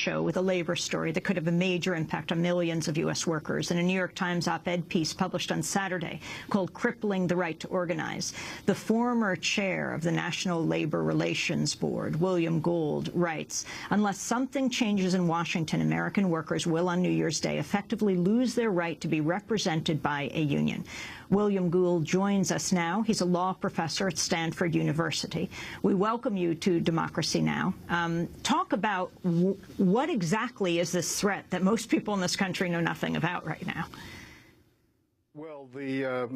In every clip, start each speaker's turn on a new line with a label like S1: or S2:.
S1: show with a labor story that could have a major impact on millions of U.S. workers in a New York Times op-ed piece published on Saturday called "Crippling the Right to Organize." The former chair of the National Labor Relations Board, William Gould, writes, "Unless something changes in Washington, American workers will on New Year's Day effectively lose their right to be represented by a union." William Gould joins us now. He's a law professor at Stanford University. We welcome you to Democracy Now! Talk about what exactly is this threat that most people in this country know nothing about right now?
S2: Well, the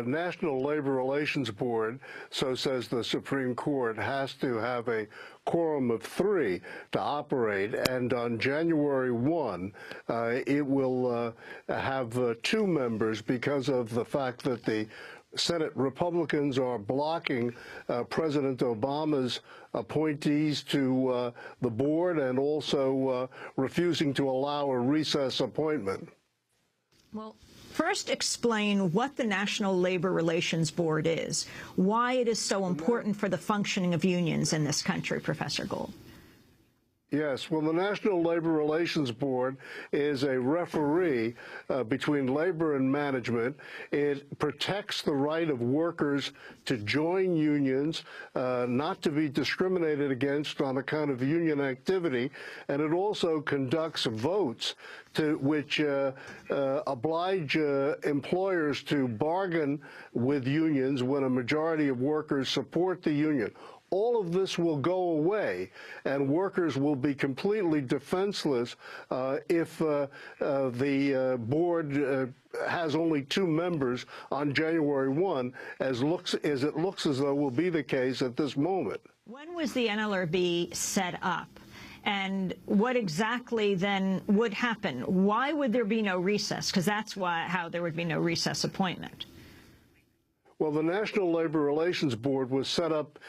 S2: National Labor Relations Board, so says the Supreme Court, has to have a quorum of 3 to operate, and on January 1, it will have 2 members because of the fact that the Senate Republicans are blocking President Obama's appointees to the board and also refusing to allow a recess appointment.
S1: Well, first, explain what the National Labor Relations Board is, why it is so important for the functioning of unions in this country, Professor Gould.
S2: Yes, well, the National Labor Relations Board is a referee between labor and management. It protects the right of workers to join unions, not to be discriminated against on account of union activity, and it also conducts votes to which oblige employers to bargain with unions when a majority of workers support the union. All of this will go away, and workers will be completely defenseless if the board has only 2 members on January 1, as it looks as though will be the case at this moment.
S1: When was the NLRB set up? And what exactly then would happen? Why would there be no recess? Because that's how there would be no recess appointment.
S2: Well, the National Labor Relations Board was set up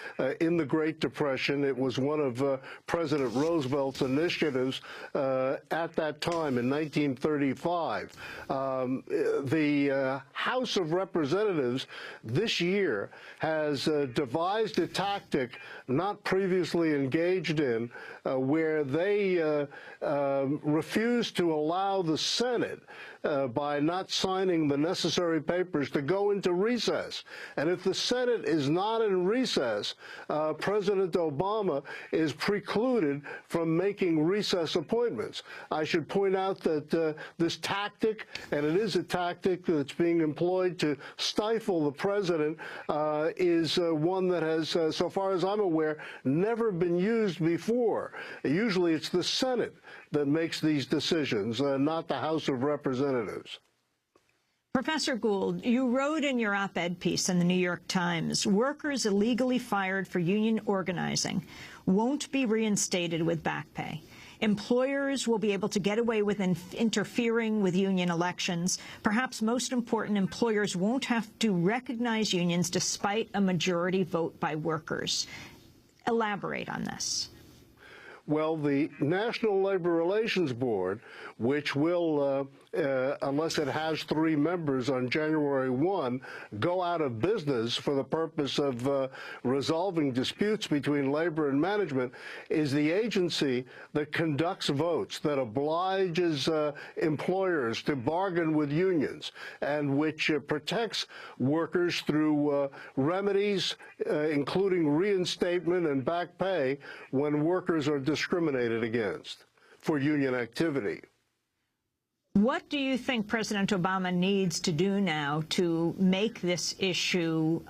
S2: in the Great Depression. It was one of President Roosevelt's initiatives at that time in 1935. The House of Representatives this year has devised a tactic not previously engaged in where they refuse to allow the Senate by not signing the necessary papers to go into recess. And if the Senate is not in recess, President Obama is precluded from making recess appointments. I should point out that this tactic, and it is a tactic that's being employed to stifle the president, is one that has, so far as I'm aware, never been used before. Usually it's the Senate that makes these decisions, not the House of Representatives.
S1: Professor Gould, you wrote in your op-ed piece in the New York Times, workers illegally fired for union organizing won't be reinstated with back pay. Employers will be able to get away with interfering with union elections. Perhaps most important, employers won't have to recognize unions despite a majority vote by workers. Elaborate on this.
S2: Well, the National Labor Relations Board, which will, unless it has 3 members on January 1, go out of business for the purpose of resolving disputes between labor and management, is the agency that conducts votes, that obliges employers to bargain with unions, and which protects workers through remedies, including reinstatement and back pay when workers are discriminated against for union activity.
S1: What do you think President Obama needs to do now to make this issue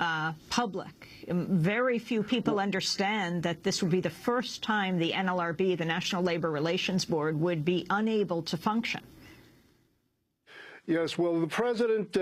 S1: public? Very few people understand that this would be the first time the NLRB, the National Labor Relations Board, would be unable to function.
S2: Yes, well, the president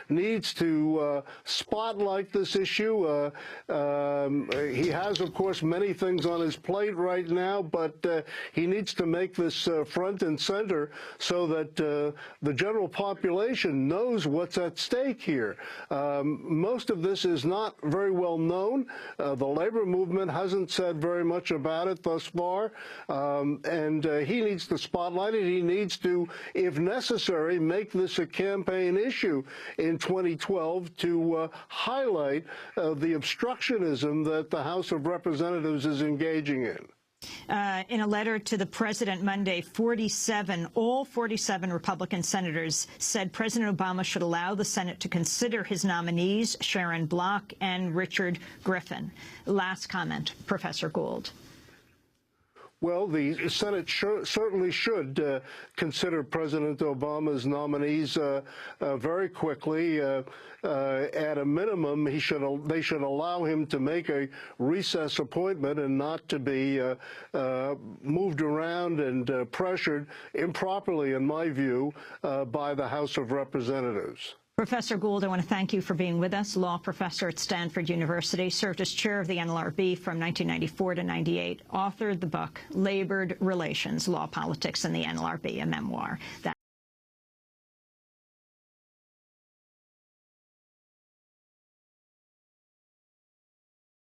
S2: needs to spotlight this issue. He has, of course, many things on his plate right now, but he needs to make this front and center so that the general population knows what's at stake here. Most of this is not very well known. The labor movement hasn't said very much about it thus far, and he needs to spotlight it. He needs to, if necessary, make this a campaign issue in 2012 to highlight the obstructionism that the House of Representatives is engaging in.
S1: In a letter to the president Monday, all 47 Republican senators said President Obama should allow the Senate to consider his nominees, Sharon Block and Richard Griffin. Last comment, Professor Gould.
S2: Well, the Senate certainly should consider President Obama's nominees very quickly. At a minimum, they should allow him to make a recess appointment and not to be moved around and pressured improperly, in my view, by the House of Representatives.
S1: Professor Gould, I want to thank you for being with us. Law professor at Stanford University, served as chair of the NLRB from 1994 to 98, authored the book Labored Relations, Law, Politics, and the NLRB, a memoir. That